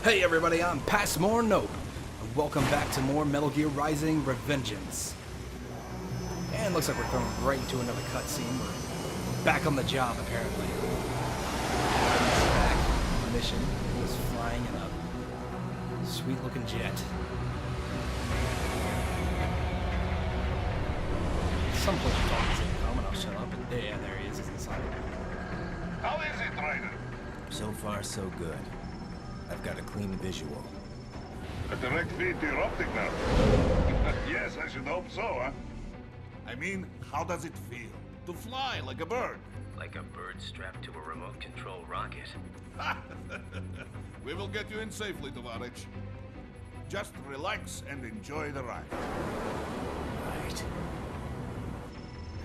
Hey everybody, I'm passmoreNOPE, and welcome back to more Metal Gear Rising Revengeance. And looks like we're going right into another cutscene. We're back on the job, apparently. He's back on the mission. He was flying in a sweet-looking jet. Some place you're talking to him, and I'll shut up. And there he is. He's inside. How is it, Ryder? So far, so good. I've got a clean visual. A direct feed to your optic nerve. Yes, I should hope so, huh? I mean, how does it feel? To fly like a bird? Like a bird strapped to a remote control rocket. We will get you in safely, Tovarich. Just relax and enjoy the ride. Right.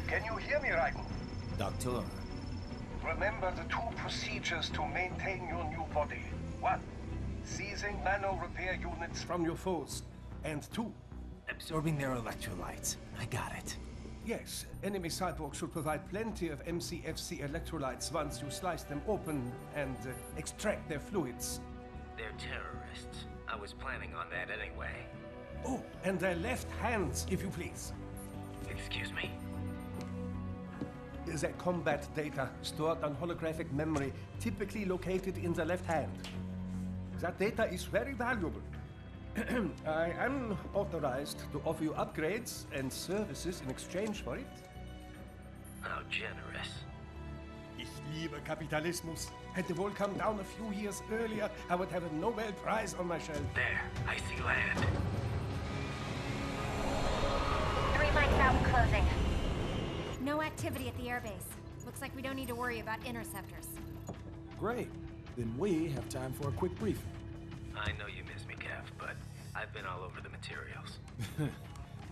Can you hear me, Raiko? Doctor. Remember the two procedures to maintain your new body. 1. Seizing nano repair units from your foes. And 2. Absorbing their electrolytes. I got it. Yes, enemy cyborgs should provide plenty of MCFC electrolytes once you slice them open and extract their fluids. They're terrorists. I was planning on that anyway. Oh, and their left hands, if you please. Excuse me? Their combat data stored on holographic memory, typically located in the left hand. That data is very valuable. I am authorized to offer you upgrades and services in exchange for it. How generous. Ich liebe Kapitalismus. Had the wall come down a few years earlier, I would have a Nobel Prize on my shelf. There, I see land. 3 mics out and closing. No activity at the airbase. Looks like we don't need to worry about interceptors. Great. Then we have time for a quick briefing. I know you miss me, Kev, but I've been all over the materials.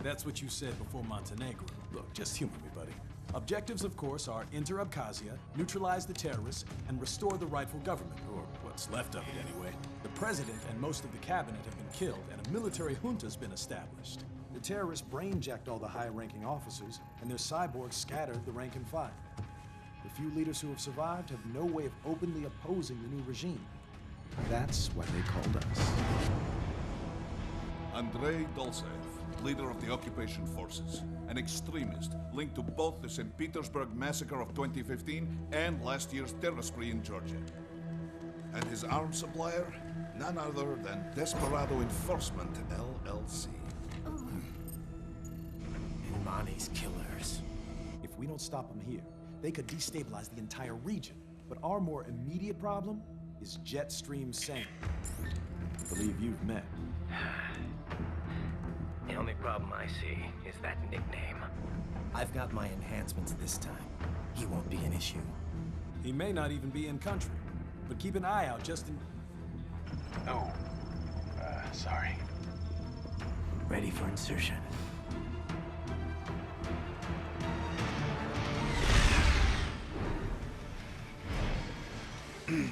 That's what you said before Montenegro. Look, just humor me, buddy. Objectives, of course, are enter Abkhazia, neutralize the terrorists, and restore the rightful government, or what's left of it anyway. The president and most of the cabinet have been killed, and a military junta's been established. The terrorists brain-jacked all the high-ranking officers, and their cyborgs scattered the rank and file. The few leaders who have survived have no way of openly opposing the new regime. That's why they called us. Andrei Dolcev, leader of the occupation forces, an extremist linked to both the St. Petersburg massacre of 2015 and last year's terror spree in Georgia. And his arms supplier, none other than Desperado Enforcement, LLC. Mani's killers. If we don't stop them here, they could destabilize the entire region. But our more immediate problem is Jetstream Sane. I believe you've met. The only problem I see is that nickname. I've got my enhancements this time. He won't be an issue. He may not even be in country, but keep an eye out just in... Oh, sorry. Ready for insertion.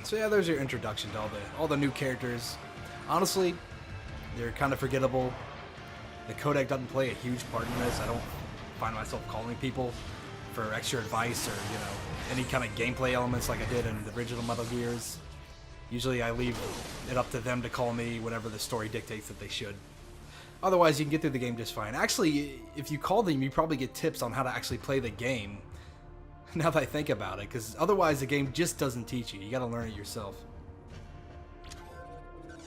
So yeah, there's your introduction to all the new characters. Honestly, they're kind of forgettable. The codec doesn't play a huge part in this. I don't find myself calling people for extra advice or, you know, any kind of gameplay elements like I did in the original Metal Gears. Usually I leave it up to them to call me whenever the story dictates that they should. Otherwise, you can get through the game just fine. Actually, if you call them, you probably get tips on how to actually play the game. Now that I think about it, because otherwise the game just doesn't teach you. You gotta learn it yourself.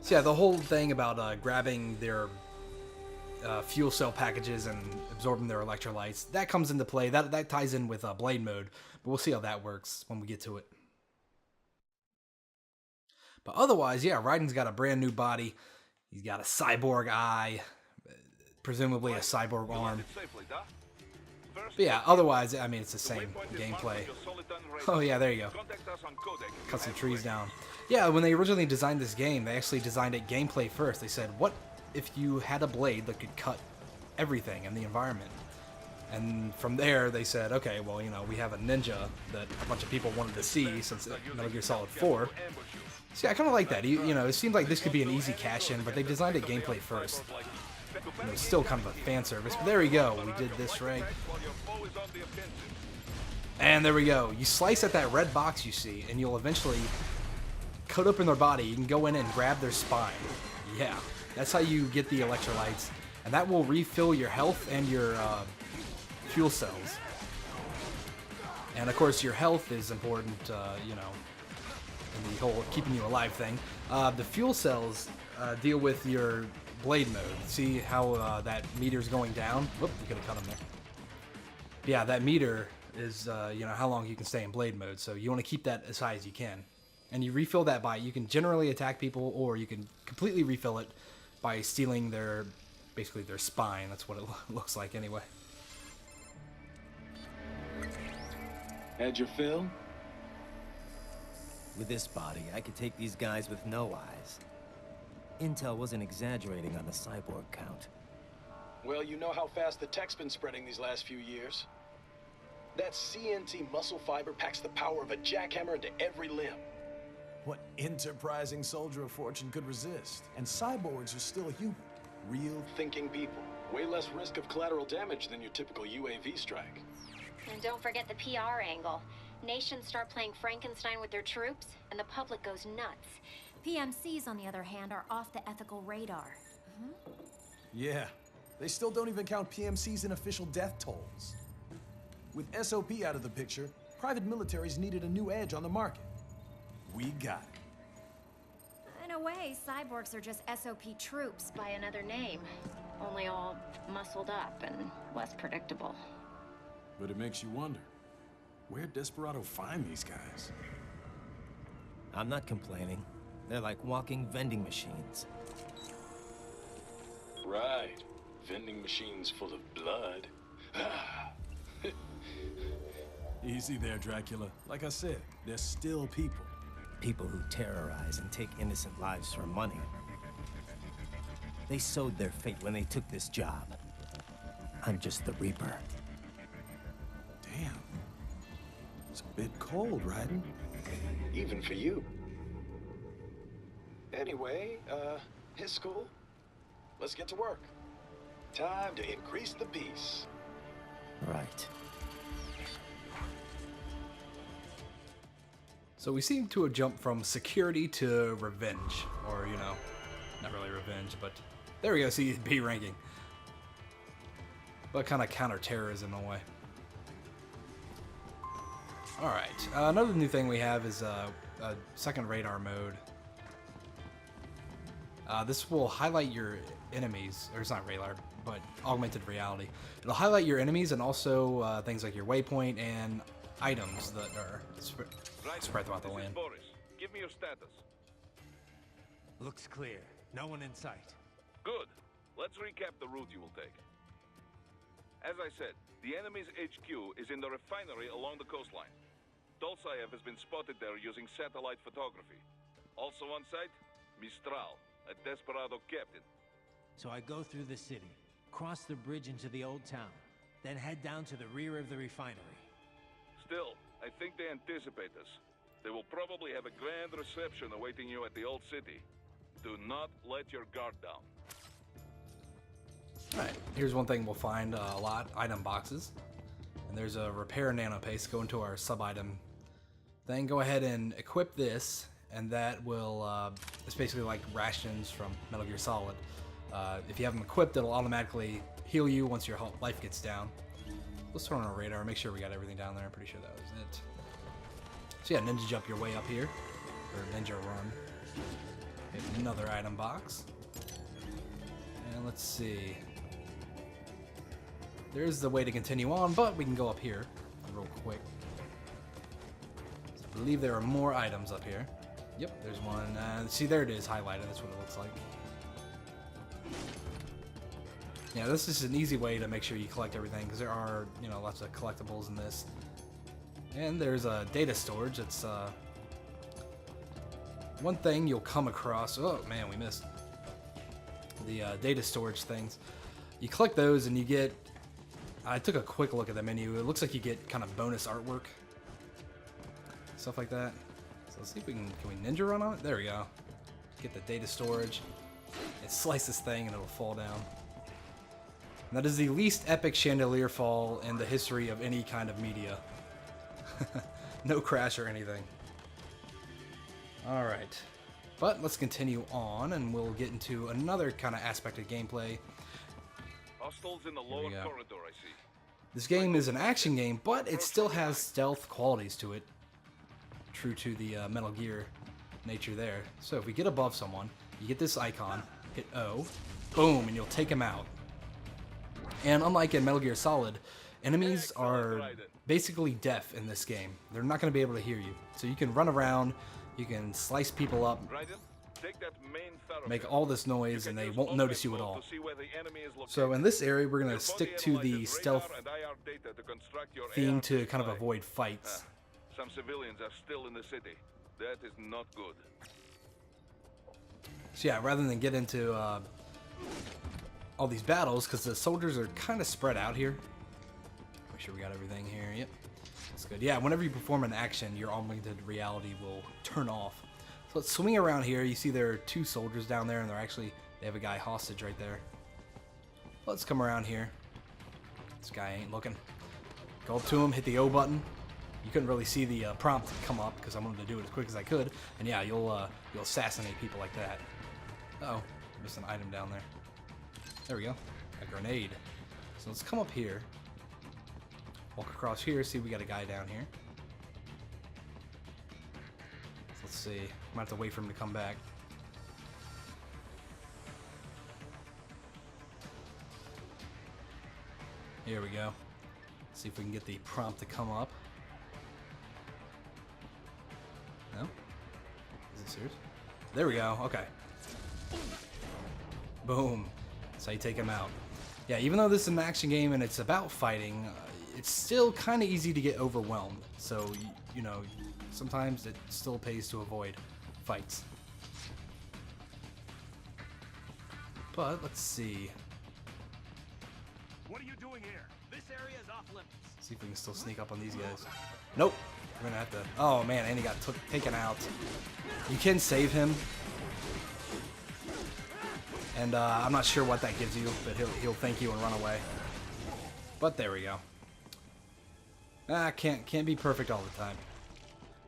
So yeah, the whole thing about grabbing their fuel cell packages and absorbing their electrolytes, that comes into play. That ties in with Blade Mode, but we'll see how that works when we get to it. But otherwise, yeah, Raiden's got a brand new body. He's got a cyborg eye, presumably a cyborg arm. But yeah, otherwise, I mean, it's the same gameplay. Oh yeah, there you go. Cut some trees down. Yeah, when they originally designed this game, they actually designed it gameplay first. They said, what if you had a blade that could cut everything in the environment? And from there, they said, okay, well, you know, we have a ninja that a bunch of people wanted to see since Metal Gear Solid 4. See, I kind of like that. You know, it seemed like this could be an easy cash-in, but they designed it gameplay first. You know, it's still kind of a fan service, but there we go. We did this right. And there we go. You slice at that red box you see, and you'll eventually cut open their body, you can go in and grab their spine. Yeah, that's how you get the electrolytes, and that will refill your health and your fuel cells. And of course, your health is important, you know, in the whole keeping you alive thing. The fuel cells deal with your blade mode. See how that meter's going down? Whoop, you could have cut him there. Yeah, that meter is, you know, how long you can stay in blade mode. So you want to keep that as high as you can. And you refill that by, you can generally attack people, or you can completely refill it by stealing their, basically their spine. That's what it looks like anyway. Had your fill? With this body, I could take these guys with no eyes. Intel wasn't exaggerating on the cyborg count. Well, you know how fast the tech's been spreading these last few years. That CNT muscle fiber packs the power of a jackhammer into every limb. What enterprising soldier of fortune could resist? And cyborgs are still human. Real Thinking people. Way less risk of collateral damage than your typical UAV strike. And don't forget the PR angle. Nations start playing Frankenstein with their troops, and the public goes nuts. PMCs, on the other hand, are off the ethical radar. Yeah, they still don't even count PMCs in official death tolls. With SOP out of the picture, private militaries needed a new edge on the market. We got it. In a way, cyborgs are just SOP troops by another name. Only all muscled up and less predictable. But it makes you wonder, where'd Desperado find these guys? I'm not complaining. They're like walking vending machines. Right. Vending machines full of blood. Easy there, Dracula. Like I said, they're still people. People who terrorize and take innocent lives for money. They sowed their fate when they took this job. I'm just the Reaper. Damn. It's a bit cold, Raiden. Even for you. Anyway, his school. Let's get to work. Time to increase the peace. Right. So we seem to have jumped from security to revenge, or, you know, not really revenge, but there we go, see, B ranking. But kind of counter-terrorism in a way. Alright, another new thing we have is a second radar mode. This will highlight your enemies, or it's not radar, but augmented reality. It'll highlight your enemies and also things like your waypoint and items that are spread throughout the land. Boris, give me your status. Looks clear. No one in sight. Good. Let's recap the route you will take. As I said, the enemy's HQ is in the refinery along the coastline. Dolzaev has been spotted there using satellite photography. Also on site, Mistral, a Desperado captain. So I go through the city, cross the bridge into the old town, then head down to the rear of the refinery. Still, I think they anticipate us. They will probably have a grand reception awaiting you at the old city. Do not let your guard down. Alright, here's one thing we'll find a lot, item boxes. And there's a repair nanopaste. Go into our sub-item thing, go ahead and equip this, and that will, it's basically like rations from Metal Gear Solid. If you have them equipped, it'll automatically heal you once your life gets down. Let's throw on a radar, make sure we got everything down there. I'm pretty sure that was it. So yeah, ninja jump your way up here, or ninja run. Hit another item box. And let's see. There's the way to continue on, but we can go up here real quick. So I believe there are more items up here. Yep, there's one. See, there it is, highlighted. That's what it looks like. Yeah, this is an easy way to make sure you collect everything, because there are, you know, lots of collectibles in this. And there's a data storage. It's one thing you'll come across. Oh man, we missed the data storage things. You collect those, and you get. I took a quick look at the menu. It looks like you get kind of bonus artwork, stuff like that. So let's see if we can we ninja run on it? There we go. Get the data storage. It slices this thing, and it'll fall down. And that is the least epic chandelier fall in the history of any kind of media. No crash or anything. Alright. But let's continue on, and we'll get into another kind of aspect of gameplay. Hostiles in the lower corridor, I see. This game is an action game, but it still has stealth qualities to it. True to the Metal Gear nature there. So if we get above someone, you get this icon, hit O, boom, and you'll take him out. And unlike in Metal Gear Solid, enemies are basically deaf in this game. They're not going to be able to hear you. So you can run around, you can slice people up, make all this noise, and they won't notice you at all. So in this area, we're going to stick to the stealth theme to kind of avoid fights. Some civilians are still in the city. That is not good. So yeah, rather than get into all these battles, because the soldiers are kind of spread out here. Make sure we got everything here. Yep, that's good. Yeah, whenever you perform an action, your augmented reality will turn off. So let's swing around here. You see there are 2 soldiers down there, and they have a guy hostage right there. Let's come around here. This guy ain't looking. Go up to him, hit the O button. You couldn't really see the prompt come up because I wanted to do it as quick as I could. And yeah, you'll assassinate people like that. Uh-oh, missed an item down there. There we go, a grenade. So let's come up here. Walk across here, see we got a guy down here. So let's see, I might have to wait for him to come back. Here we go. See if we can get the prompt to come up. No? Is it serious? There we go, okay. Boom. That's how you take him out. Yeah, even though this is an action game and it's about fighting, it's still kind of easy to get overwhelmed. So, you know, sometimes it still pays to avoid fights. But, let's see. What are you doing here? This area is off limits. See if we can still sneak up on these guys. Nope. We're gonna have to... Oh, man, and he got taken out. You can save him. And I'm not sure what that gives you, but he'll thank you and run away. But there we go. Can't be perfect all the time.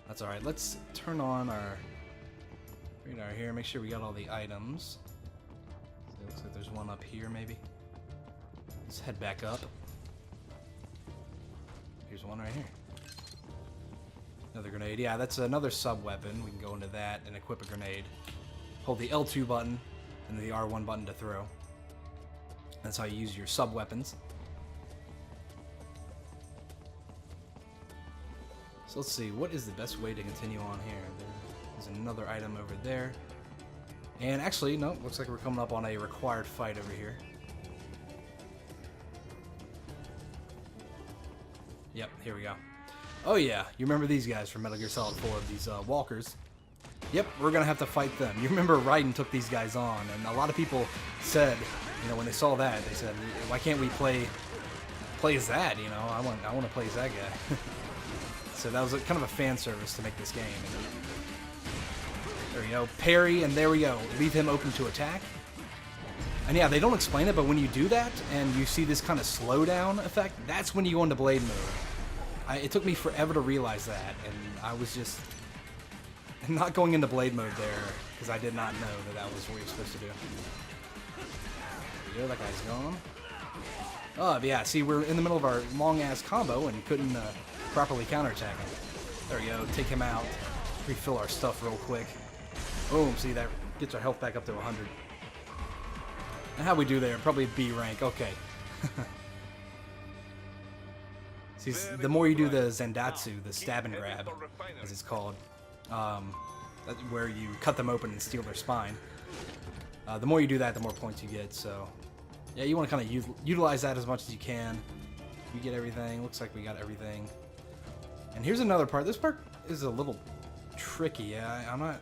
That's alright. Let's turn on our radar here. Make sure we got all the items. So it looks like there's one up here, maybe. Let's head back up. Here's one right here. Another grenade. Yeah, that's another sub-weapon. We can go into that and equip a grenade. Hold the L2 button and the R1 button to throw. That's how you use your sub-weapons. So let's see, what is the best way to continue on here? There's another item over there. And actually, no, looks like we're coming up on a required fight over here. Yep, here we go. Oh yeah, you remember these guys from Metal Gear Solid 4, these walkers. Yep, we're gonna have to fight them. You remember Raiden took these guys on, and a lot of people said, you know, when they saw that, they said, why can't we play as that, you know? I want to play as that guy. So that was kind of a fan service to make this game. And there we go, parry, and there we go. Leave him open to attack. And yeah, they don't explain it, but when you do that, and you see this kind of slowdown effect, that's when you go into blade mode. It took me forever to realize that, and I was just not going into blade mode there, because I did not know that was what you're supposed to do. There we go, that guy's gone. Oh, yeah, see, we're in the middle of our long-ass combo, and couldn't properly counterattack him. There we go, take him out, refill our stuff real quick. Boom, see, that gets our health back up to 100. And how we do there? Probably B rank, okay. See, the more you do the Zendatsu, the stab and grab, as it's called, where you cut them open and steal their spine, the more you do that, the more points you get, so... Yeah, you want to kind of utilize that as much as you can. You get everything. Looks like we got everything. And here's another part. This part is a little tricky. I'm not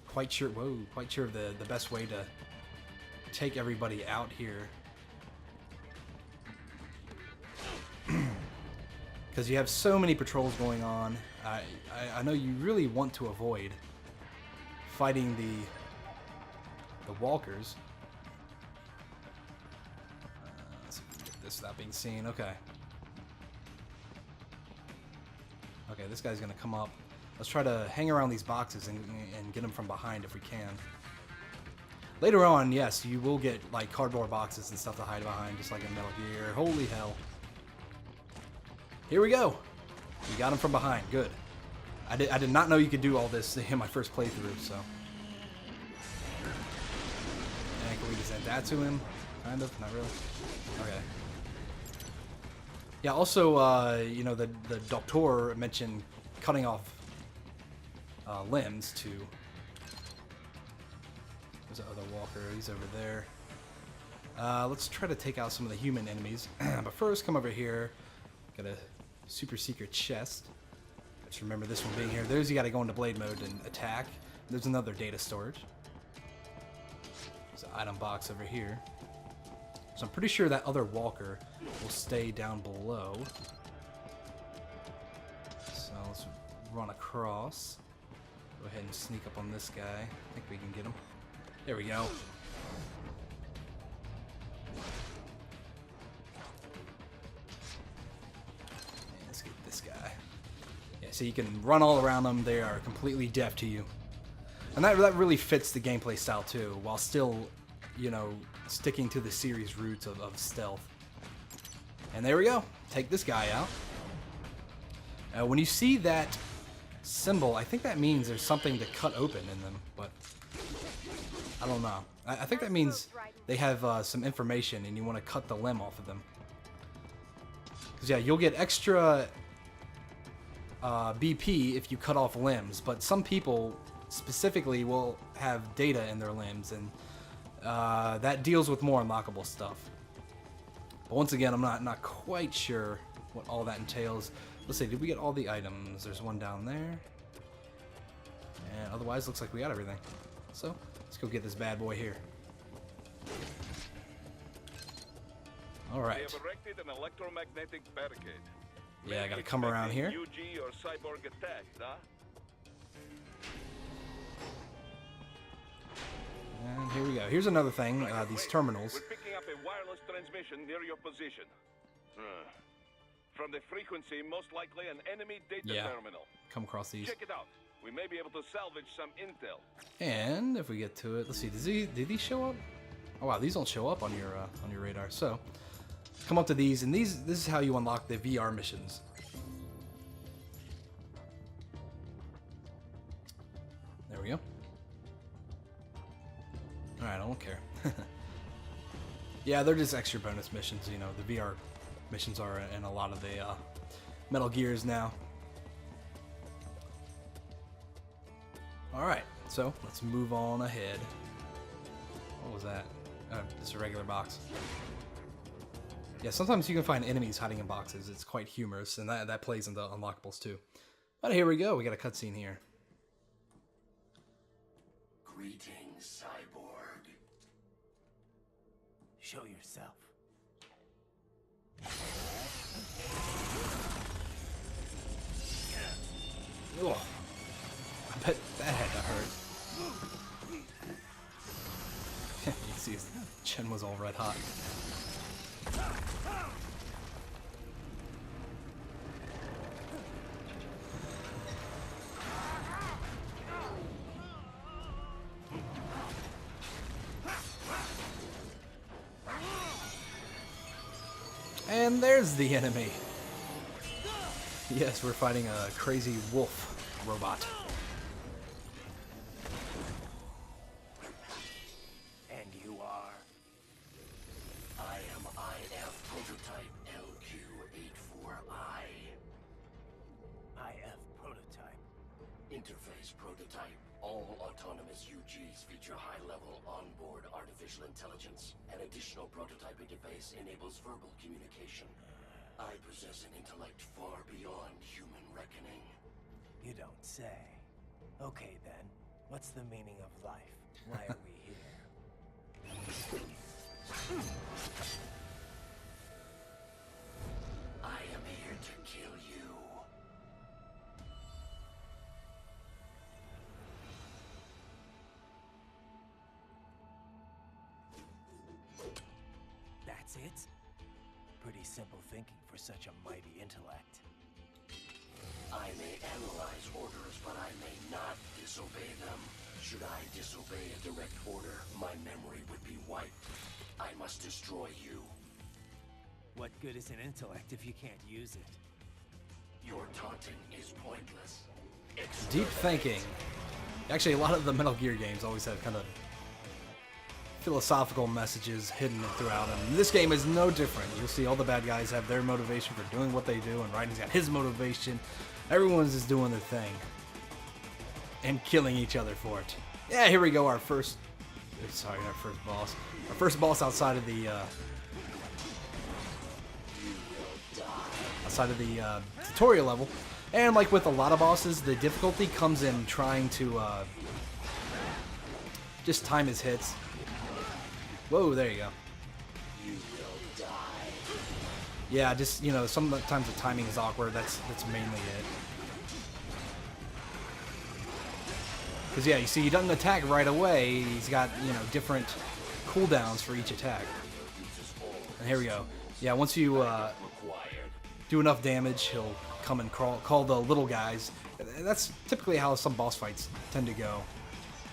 quite sure. Whoa, quite sure of the best way to take everybody out here. Because you have so many patrols going on. I know you really want to avoid fighting the walkers. Let's see if we can get this without being seen. Okay. Okay, this guy's gonna come up. Let's try to hang around these boxes and get them from behind if we can. Later on, yes, you will get like cardboard boxes and stuff to hide behind, just like in Metal Gear. Holy hell. Here we go. We got him from behind. Good. I did not know you could do all this in my first playthrough, so. And can we just add that to him? Kind of? Not really? Okay. Yeah, also, you know, the doctor mentioned cutting off limbs to... There's the other walker. He's over there. Let's try to take out some of the human enemies. But first, come over here. Got a super secret chest. Just remember this one being here. There's you got to go into blade mode and attack. There's another data storage. There's an item box over here. So I'm pretty sure that other walker will stay down below. So let's run across. Go ahead and sneak up on this guy. I think we can get him. There we go. And let's get this guy. Yeah, so you can run all around them. They are completely deaf to you. And that really fits the gameplay style too, while still, you know, sticking to the series roots of stealth. And there we go. Take this guy out. When you see that symbol, I think that means there's something to cut open in them, but I don't know. I think that means they have some information and you want to cut the limb off of them. Because yeah, you'll get extra BP if you cut off limbs, but some people specifically will have data in their limbs, and that deals with more unlockable stuff. But once again, I'm not quite sure what all that entails. Let's see, did we get all the items? There's one down there. And otherwise, looks like we got everything. So, let's go get this bad boy here. Alright. They have erected an electromagnetic barricade. Yeah, I gotta come around here. UG or cyborg attack, huh? And here we go. Here's another thing, these terminals. We're picking up a wireless transmission near your position. From the frequency, most likely an enemy data terminal. Come across these. Check it out. We may be able to salvage some intel. And if we get to it, let's see. Did these show up? Oh wow, these don't show up on your radar. So come up to these, and this is how you unlock the VR missions. There we go. All right, I don't care. Yeah, they're just extra bonus missions. You know, the VR missions are in a lot of the Metal Gears now. Alright, so let's move on ahead. What was that? Just a regular box. Yeah, sometimes you can find enemies hiding in boxes. It's quite humorous, and that plays into unlockables too. But here we go. We got a cutscene here. Greetings, cyborg. Show yourself. Ugh. I bet that had to hurt. You can see his chin was all red hot. And there's the enemy. Yes, we're fighting a crazy wolf robot. And you are? I am IF prototype LQ84I. IF prototype. Interface prototype. All autonomous UGs feature high-level onboard artificial intelligence. An additional prototype interface enables verbal communication. I possess an intellect far beyond human reckoning. You don't say. Okay then, what's the meaning of life? Why are we here? I am here to kill you. That's it? Pretty simple thinking for such a mighty intellect. I may analyze orders, but I may not disobey them. Should I disobey a direct order, my memory would be wiped. I must destroy you. What good is an intellect if you can't use it? Your taunting is pointless. Deep thinking. Actually, a lot of the Metal Gear games always have kind of philosophical messages hidden throughout them. This game is no different. You'll see all the bad guys have their motivation for doing what they do, and Raiden's got his motivation. Everyone's just doing their thing. And killing each other for it. Yeah, here we go, our first... Sorry, our first boss. Our first boss outside of the... tutorial level. And like with a lot of bosses, the difficulty comes in trying to just time his hits. Whoa, there you go. Yeah, just, you know, sometimes the timing is awkward. That's mainly it. Because, yeah, you see, he doesn't attack right away. He's got, you know, different cooldowns for each attack. And here we go. Yeah, once you do enough damage, he'll come and call the little guys. That's typically how some boss fights tend to go.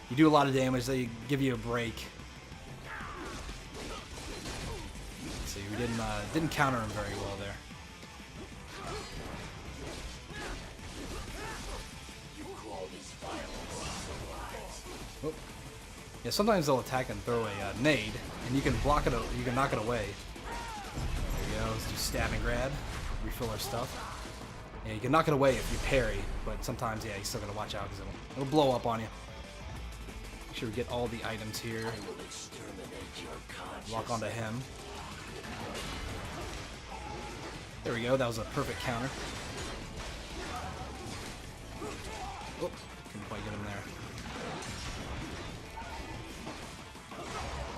You do a lot of damage, they give you a break. See, we didn't counter him very well there. Oh. Yeah, sometimes they'll attack and throw a nade, and you can block it. You can knock it away. There you go. Let's do stab and grab. Refill our stuff. Yeah, you can knock it away if you parry, but sometimes, yeah, you still gotta watch out because it'll blow up on you. Make sure we get all the items here. Lock onto him. There we go. That was a perfect counter. Oh, couldn't quite get him there.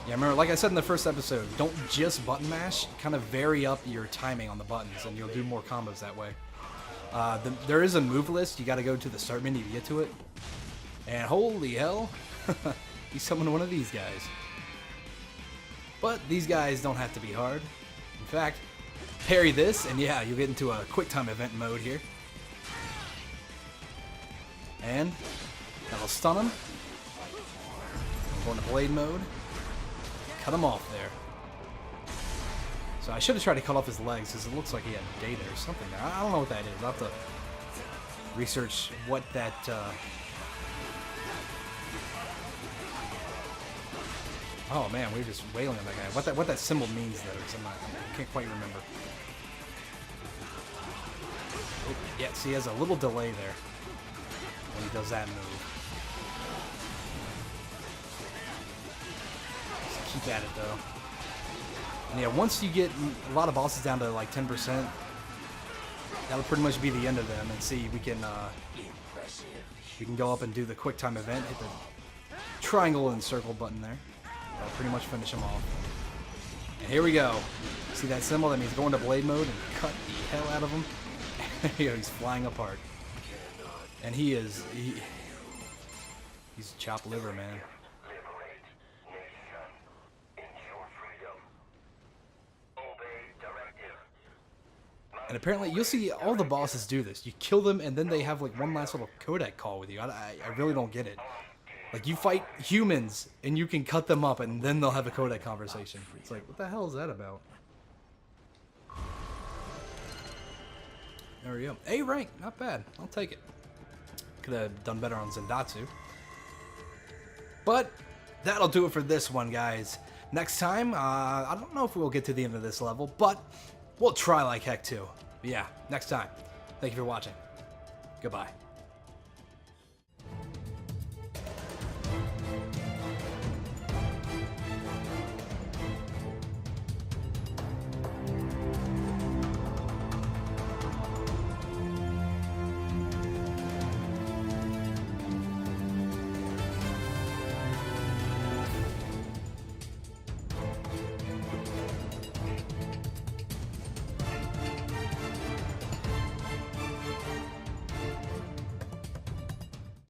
Yeah, remember, like I said in the first episode, don't just button mash. Kind of vary up your timing on the buttons, and you'll do more combos that way. There is a move list. You got to go to the start menu to get to it. And holy hell, you summoned one of these guys. But these guys don't have to be hard. In fact, parry this, and yeah, you'll get into a quick time event mode here. And that'll stun him. Go into blade mode. Cut him off there. So I should have tried to cut off his legs because it looks like he had data or something there. I don't know what that is. I'll have to research what that... Oh man, we were just wailing on that guy. What that symbol means though, because I can't quite remember. Oh, yeah, see, he has a little delay there when he does that move. Keep at it though. And yeah, once you get a lot of bosses down to like 10%, that'll pretty much be the end of them. And see, we can go up and do the quick time event, hit the triangle and circle button there. That'll pretty much finish them off. And here we go. See that symbol? That means go into blade mode and cut the hell out of him. There you go, he's flying apart. And he's chopped liver, man. And apparently, you'll see all the bosses do this. You kill them, and then they have like one last little codec call with you. I really don't get it. Like, you fight humans, and you can cut them up, and then they'll have a codec conversation. It's like, what the hell is that about? There we go. A rank, not bad. I'll take it. Could have done better on Zendatsu. But that'll do it for this one, guys. Next time, I don't know if we'll get to the end of this level, but we'll try like heck too. But yeah, next time. Thank you for watching. Goodbye.